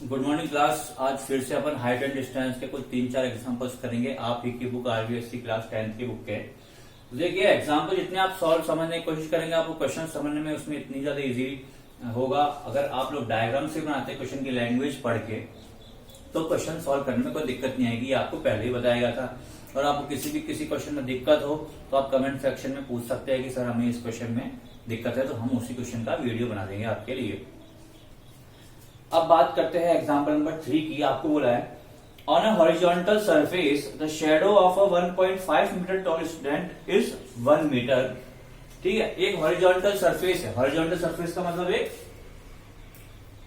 Good morning class. आज फिर से अपन हाइट एंड डिस्टेंस के कुछ 3-4 एग्जांपल्स करेंगे। आप ही की बुक आरबीएससी क्लास 10th की बुक के। तो देखिए एग्जांपल जितने आप सॉल्व समझने की कोशिश करेंगे आपको क्वेश्चन समझने में उसमें इतनी ज्यादा इजी होगा। अगर आप लोग डायग्राम से बनाते क्वेश्चन की लैंग्वेज पढ़ के तो क्वेश्चन सॉल्व करने में कोई दिक्कत नहीं आएगी। ये आपको पहले ही बताया गया था। और आपको किसी क्वेश्चन में दिक्कत हो तो आप कमेंट सेक्शन में पूछ सकते हैं कि सर हमें इस क्वेश्चन में दिक्कत है, तो हम उसी क्वेश्चन का वीडियो बना देंगे आपके लिए। अब बात करते हैं एग्जांपल नंबर 3 की। आपको बोला है on a horizontal surface the shadow of a 1.5 metre tall student is 1 metre. ठीक है, एक हॉरिजॉन्टल सरफेस है। हॉरिजॉन्टल सरफेस का मतलब एक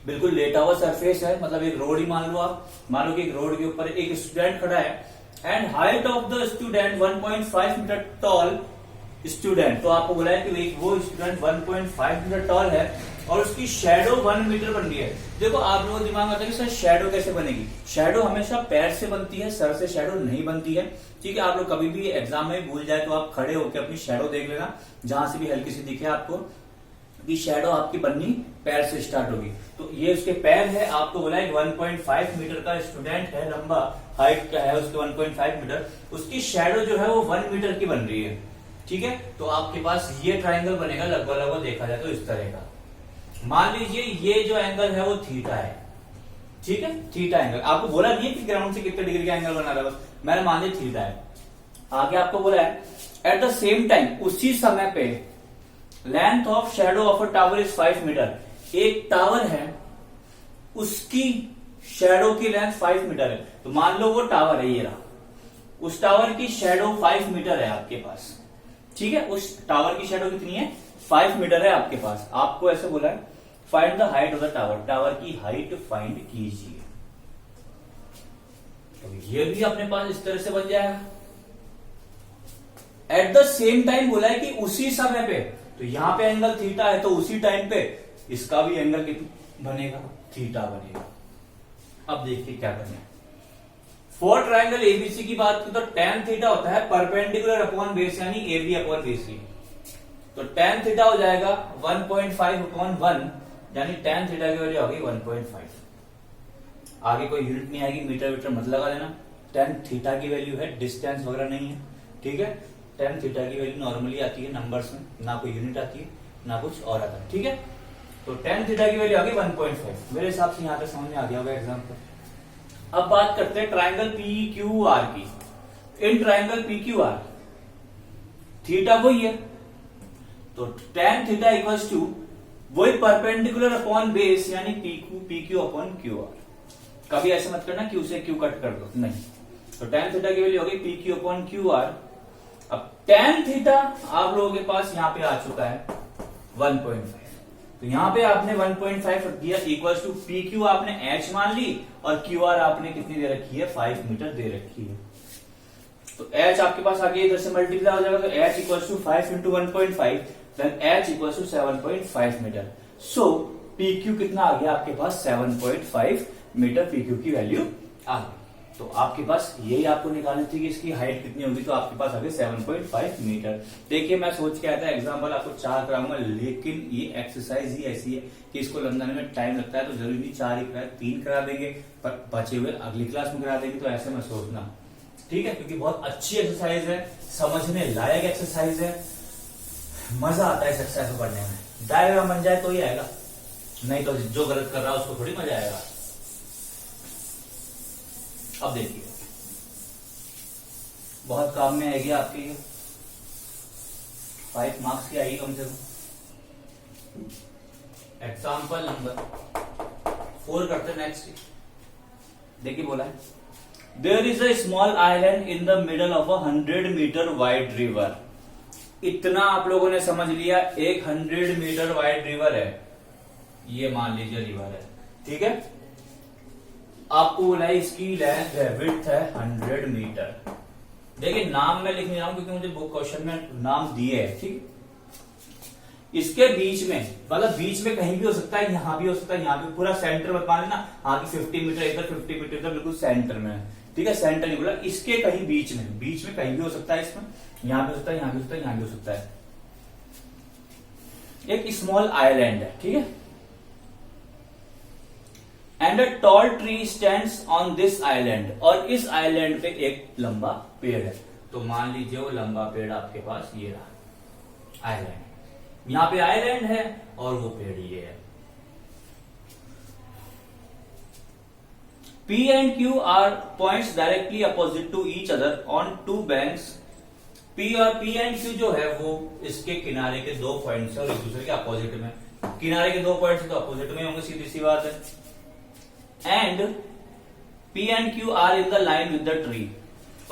बिल्कुल लेटा हुआ सरफेस है, मतलब एक रोड ही मान लो। आप मान लो कि एक रोड के ऊपर एक स्टूडेंट खड़ा है and height of the student 1.5 metre tall student. तो आपको बोला है कि वो स्टूडेंट 1.5 मीटर टॉल है और उसकी शेडो 1 मीटर बन रही है। देखो आप लोगों को दिमाग में आता है कि सर शेडो कैसे बनेगी। शेडो हमेशा पैर से बनती है, सर से शेडो नहीं बनती है। ठीक है, आप लोग कभी भी एग्जाम में भूल जाए तो आप खड़े होकर अपनी शेडो देख लेना, जहां से भी हल्की सी दिखे आपको कि शेडो आपकी बननी पैर से स्टार्ट होगी। तो ये उसके पैर है। आपको बोला है 1.5 मीटर का स्टूडेंट है, लंबा हाइट का है उसके 1.5 मीटर, उसकी शेडो जो है वो 1 मीटर की बन रही है। ठीक है, तो आपके पास ये ट्राइंगल बनेगा लगभग देखा जाए तो इस तरह का। मान लीजिए ये जो एंगल है वो थीटा है। ठीक है, थीटा एंगल आपको बोला नहीं है कि ग्राउंड से कितने डिग्री का एंगल बना रहा है, बस मैंने मान लिया थीटा है। आगे आपको बोला है एट द सेम टाइम, उसी समय पे length of shadow of a tower is 5 metre. एक टावर है उसकी शेडो की लेंथ 5 मीटर है। तो मान लो वो टावर है, ये रहा, उस टावर की शेडो 5 मीटर है आपके पास। ठीक है, उस टावर की शेडो कितनी है, 5 मीटर है आपके पास। आपको ऐसे बोला है find the height of the tower, tower की हाइट फाइंड कीजिए। तो ये भी अपने पास इस तरह से बन जाएगा। एट द सेम टाइम बोला है कि उसी समय पे, तो यहां पे एंगल थीटा है तो उसी टाइम पे इसका भी एंगल कितना बनेगा, थीटा बनेगा। अब देखिए क्या करना है। फोर ट्राइंगल एबीसी की बात करें तो tan थीटा होता है परपेंडिकुलर अपॉन बेस, यानी एबी अपॉन बीसी। तो tan थीटा हो जाएगा 1.5 अपॉन 1, यानी tan थीटा की वैल्यू होगी 1.5। आगे कोई यूनिट नहीं आएगी, मीटर वीटर मत लगा लेना। tan थीटा की वैल्यू है, डिस्टेंस वगैरह नहीं है। ठीक है, tan थीटा की वैल्यू नॉर्मली आती है नंबर्स में, ना कोई यूनिट आती है ना कुछ और आता है। ठीक है, तो tan थीटा की वैल्यू आ गई 1.5। मेरे हिसाब से यहां पे समझ में आ गया होगा एग्जाम्पल। अब बात करते हैं ट्राइंगल PQR की। इन ट्राइंगल PQR थीटा वही है, तो tan थीटा इक्वल्स टू वही परपेंडिकुलर अपॉन बेस, यानी PQ अपॉन QR। कभी ऐसे मत करना Q से Q कट कर दो, नहीं। तो tan थीटा की वैल्यू हो गई PQ अपॉन QR। अब tan थीटा आप लोगों के पास यहां पे आ चुका है 1.5। तो यहां पे आपने 1.5 रख दिया इक्वल्स टू PQ आपने h मान ली और QR आपने कितनी दे रखी है, 5 मीटर दे रखी है। तो h आपके पास आगे इधर से मल्टीप्लाई हो जाएगा, तो h equals to 5 into 1.5, then h equals to 7.5 metre. So PQ कितना आ गया आपके पास, 7.5 मीटर PQ की वैल्यू आ गई। तो आपके पास यही आपको निकालनी थी कि इसकी हाइट कितनी होगी, तो आपके पास आ गई 7.5 मीटर। देखिए मैं सोच के आया था एग्जाम्पल आपको 4 कराऊंगा, लेकिन ये एक्सरसाइज ही ऐसी है कि इसको बनाने में टाइम लगता है। तो जरूरी नहीं 4 ही कराए, 3 करा देंगे, पर बचे हुए अगली क्लास में करा देंगे। तो ऐसे में सोचना, ठीक है, क्योंकि बहुत अच्छी एक्सरसाइज है, समझने लायक एक्सरसाइज है, मजा आता है इस एक्सरसाइज को करने में। डायग्राम बन जाए तो ही आएगा, नहीं तो जो गलत कर रहा है उसको थोड़ी मजा आएगा। अब देखिए बहुत काम में आएगी आपके, ये 5 मार्क्स की आएगी कम से कम। एग्जाम्पल नंबर 4 करते हैं नेक्स्ट। देखिए बोला है there is a small island in the middle of a 100 metre wide river. इतना आप लोगों ने समझ लिया, एक 100 मीटर वाइड रिवर है, ये मान लीजिए रिवर है। ठीक है, आपको बोला है इसकी लेंथ है, विड्थ है 100 मीटर। देखिए नाम मैं लिख नहीं रहा हूं क्योंकि मुझे बुक क्वेश्चन में नाम दिए है। ठीक, इसके बीच में, मतलब बीच में कहीं भी हो सकता है, यहां भी हो सकता है, यहां भी, पूरा सेंटर बता लेना। हाँ कि 50 मीटर इधर, 50 मीटर इधर, बिल्कुल सेंटर में। ठीक है, सेंटर नहीं बोला, इसके कहीं बीच में कहीं भी हो सकता है। इसमें यहां भी हो सकता है, यहां भी हो सकता है, यहां भी हो सकता है। एक स्मॉल आइलैंड है। ठीक है, and a tall tree stands on this island, और इस आइलैंड पे एक लंबा पेड़ है। तो मान लीजिए वो लंबा पेड़ आपके पास ये रहा आइलैंड, यहां पे आइलैंड है और वो पेड़ ये है। P and Q are points directly opposite to each other on two banks. P और P and Q जो है वो इसके किनारे के दो पॉइंट्स है और एक दूसरे के अपोजिट में। किनारे के दो पॉइंट्स है तो अपोजिट में होंगे, सीधी सी बात है। And P and Q are in the line with the tree,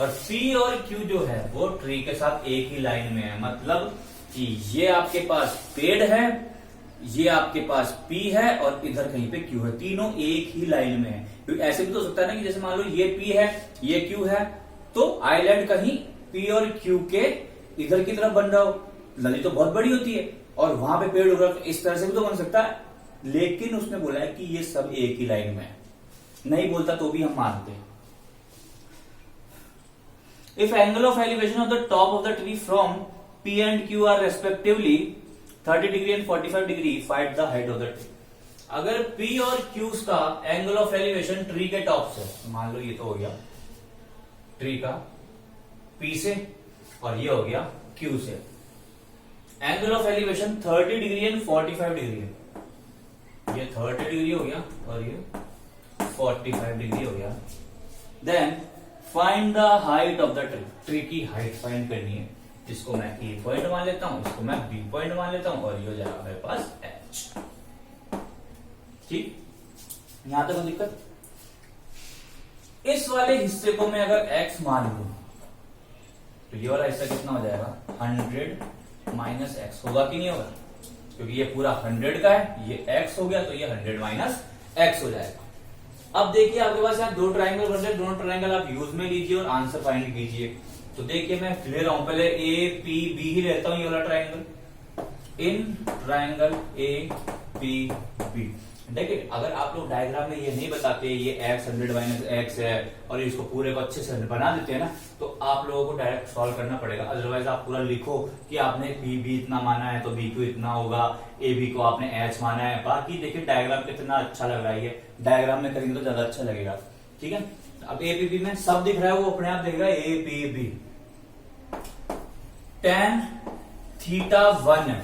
और P और Q जो है वो ट्री के साथ एक ही लाइन में है। मतलब कि ये आपके पास पेड़ है, ये आपके पास P है और इधर कहीं पे Q है, तीनों एक ही लाइन में है। क्योंकि ऐसे भी तो हो सकता है ना कि जैसे मान लो ये P है ये Q है, तो आइलैंड कहीं P और Q के इधर की तरफ बन रहा हो। नदी तो बहुत बड़ी होती है और वहां पे पेड़ उग रहा है, तो इस तरह से भी तो बन सकता है। लेकिन उसने बोला है कि ये सब एक ही लाइन में है, नहीं बोलता तो भी हम मानते हैं। If angle of elevation of the top of the tree from P and Q are respectively 30 degree and 45 degree, find the height of the tree. अगर P और Q का एंगल ऑफ एलिवेशन ट्री के top से, मान लो ये तो हो गया ट्री का P से और ये हो गया Q से, angle of elevation 30 degree and 45 degree है। ये 30 डिग्री हो गया और ये 45 डिग्री हो गया। Then find the height of the tree. Tree की हाइट फाइंड करनी है। इसको मैं A पॉइंट मान लेता हूं, इसको मैं B पॉइंट मान लेता हूं और ये हो जाएगा मेरे पास H। ठीक, यहां तक दिक्कत। इस वाले हिस्से को मैं अगर x मान लूं तो ये वाला हिस्सा कितना हो जाएगा 100 माइनस एक्स, होगा कि नहीं होगा? क्योंकि ये पूरा 100 का है, ये x हो गया तो ये 100 माइनस एक्स हो जाएगा। अब देखिए आपके पास यहाँ दो ट्राइंगल बन रहे हैं, दोनों ट्राइंगल आप यूज में लीजिए और आंसर फाइंड कीजिए। तो देखिए मैं ले रहा हूं, पहले ए पी बी ही लेता हूं, ये वाला triangle. In triangle A P B, देखिए अगर आप लोग डायग्राम में ये नहीं बताते ये x 100 माइनस एक्स है और इसको पूरे को अच्छे से बना देते हैं ना, तो आप लोगों को डायरेक्ट सॉल्व करना पड़ेगा। अदरवाइज आप पूरा लिखो कि आपने पी बी इतना माना है तो बी क्यू इतना होगा, ए बी को आपने एच माना है। बाकी देखिए डायग्राम कितना अच्छा लग रहा है, डायग्राम में करेंगे तो ज्यादा अच्छा लगेगा। ठीक है, अब ए पी बी में सब दिख रहा है, वो अपने आप दिख रहा है A P B. tan theta 1 है।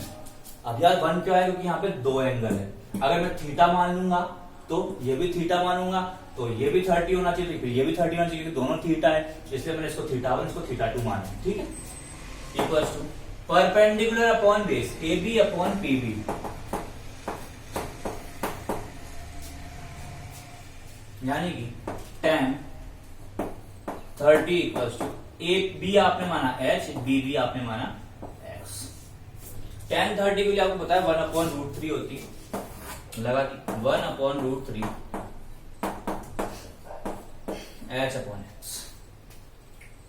अब यार 1 क्यों है? क्योंकि यहाँ पे दो एंगल है। अगर मैं थीटा मान लूंगा तो ये भी थीटा मानूंगा तो ये भी 30 होना चाहिए, फिर ये भी 30 होना चाहिए, दोनों थीटा है, इसलिए मैंने इसको थीटा 1 इसको थीटा 2 माना। ठीक है, equals to perpendicular upon base A B upon P B. यानी कि tan 30 equals to A B आपने माना h, बी बी आपने माना x। tan 30 के लिए आपको पता है 1/√3 होती है, लगा कि 1/√3 h अपॉन x।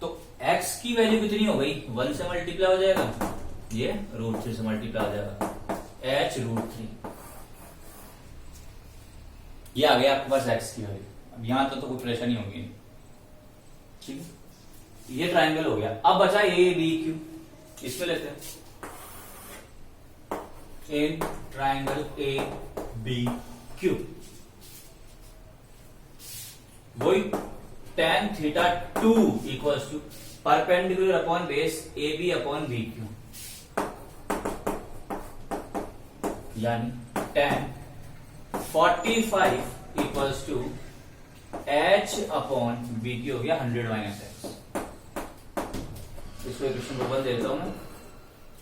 तो x की वैल्यू कितनी हो गई? 1 से मल्टीप्लाई हो जाएगा, ये √3 से मल्टीप्लाई हो जाएगा, h√3। ये आ गया आपके पास x की वैल्यू। अब यहां तो कोई परेशानी होगी। ठीक है, ये ट्राइंगल हो गया। अब बचा ए बी क्यू, इसमें लेते हैं in triangle A B Q. वही tan theta 2 equals to perpendicular upon base A B upon B Q, यानी tan 45 equals to h upon B Q हो गया 100 माइनस एक्स। इसको इक्वेशन को बदल देता हूं मैं।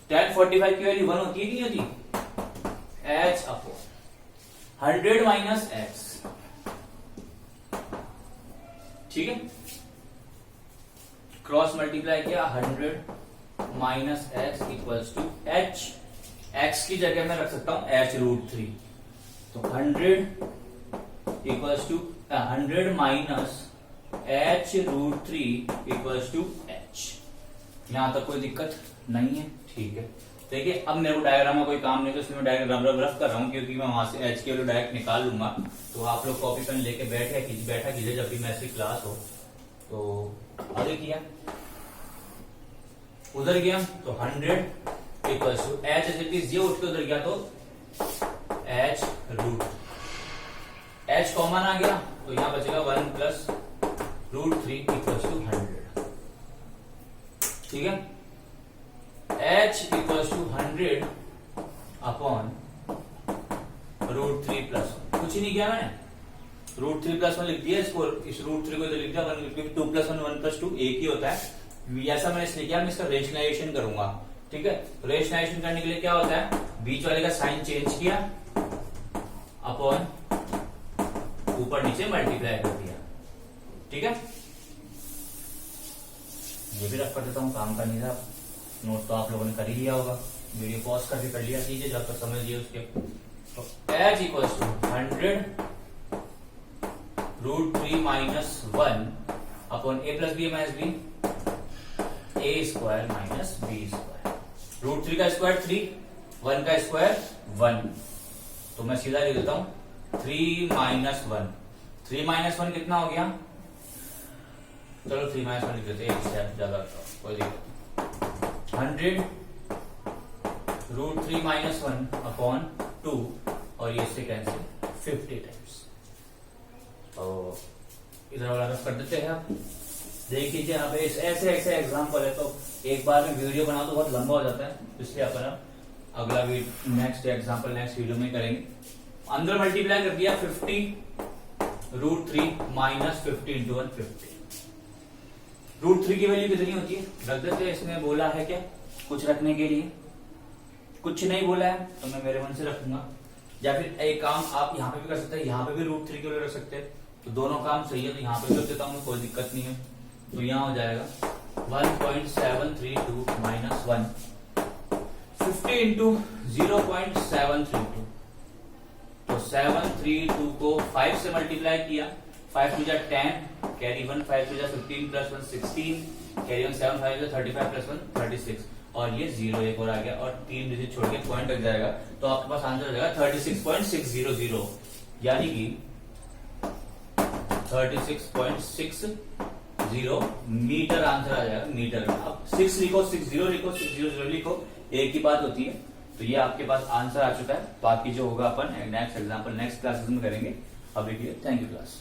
tan 45 की वैल्यू 1 होती है कि नहीं होती? h upon 100 minus x. ठीक है, क्रॉस मल्टीप्लाई किया 100 minus x equals to h। x की जगह मैं रख सकता हूं h√3, तो 100 equals to 100 minus h√3 equals to h। यहां तक कोई दिक्कत नहीं है। ठीक है, देखिए अब मेरे को डायग्राम में कोई काम नहीं, तो इसमें डायग्राम रफ कर रहा हूं, क्योंकि मैं वहां से h की वैल्यू डायरेक्ट निकाल लूंगा। तो आप लोग कॉपी पेन लेके बैठा कीजिए जब भी मैथ्स की क्लास हो। तो आगे किया, उधर गया तो 100 इक्वल्स टू h, ये उठ के उधर गया तो h रूट h कॉमन आ गया तो यहाँ बचेगा 1 प्लस √3 इक्वल्स टू 100। ठीक है, h equals to 100 upon √3 plus कुछ ही नहीं किया मैंने, √3 प्लस 1 लिख दिया इसको, इस √3 को इधर लिख दिया 1, क्योंकि 2 प्लस 1 प्लस 2 एक ही होता है। ऐसा मैंने इसलिए किया, मैं इसका रेशनलाइजेशन करूंगा। ठीक है, तो रेशनलाइजेशन करने के लिए क्या होता है, बीच वाले का साइन चेंज किया अपॉन ऊपर नीचे मल्टीप्लाई कर दिया। ठीक है, ये भी रख कर देता हूं, काम का नहीं था, नोट तो आप लोगों ने कर ही लिया होगा, वीडियो पॉज करके कर लिया कीजिए जब तक समझ लिए उसके। तो h equals to 100 √3 minus 1 upon a plus B minus B a square minus B square. √3 का स्क्वायर 3, 1 का स्क्वायर 1, तो मैं सीधा लिख देता हूं 3 माइनस 1। 3 माइनस 1 कितना हो गया, चलो 3 माइनस 1 लिख देते हैं, एक स्टेप ज्यादा कोई दिक्कत। 100 √3 माइनस 1 अपॉन 2 और ये इससे कैंसिल 50 टाइम्स। तो इधर वाला रफ कर देते हैं आप, देख लीजिए यहाँ पे ऐसे ऐसे एग्जाम्पल है, तो एक बार में वीडियो बनाओ तो बहुत लंबा हो जाता है, इसलिए अपन अगला नेक्स्ट एग्जाम्पल नेक्स्ट वीडियो में करेंगे। अंदर मल्टीप्लाई कर दिया 50 √3 माइनस 50 इंटू 150। √3 की वैल्यू कितनी होती है रख देते हैं, इसमें बोला है क्या कुछ रखने के लिए, कुछ नहीं बोला है तो मैं मेरे मन से रखूंगा, या फिर एक काम आप यहाँ पे भी कर सकते हैं, यहाँ पे भी √3 की वैल्यू रख सकते हैं, तो दोनों काम सही है, तो यहाँ पे भी रख देता हूँ, कोई दिक्कत नहीं है। तो यहाँ हो जाएगा 1.732 माइनस 1 50 इंटू 0.732, तो 732 को 5 से मल्टीप्लाई किया, 5 two 10 carry 1, 5 two 15 plus 1 16 carry 1 7 5 35 plus 1 36, और ये 0 एक और आ गया और 3 डिजिट छोड़ के पॉइंट लग जाएगा, तो आपके पास आंसर हो जाएगा 36.600, यानी कि 36.60 मीटर आंसर आ जाएगा मीटर में। अब 6 लिखो 60 लिखो 600 लिखो, एक ही बात होती है। तो ये आपके पास आंसर आ चुका है, बाकी जो होगा अपन नेक्स्ट एग्जाम्पल नेक्स्ट क्लासेस में करेंगे। अभी के लिए थैंक यू क्लास।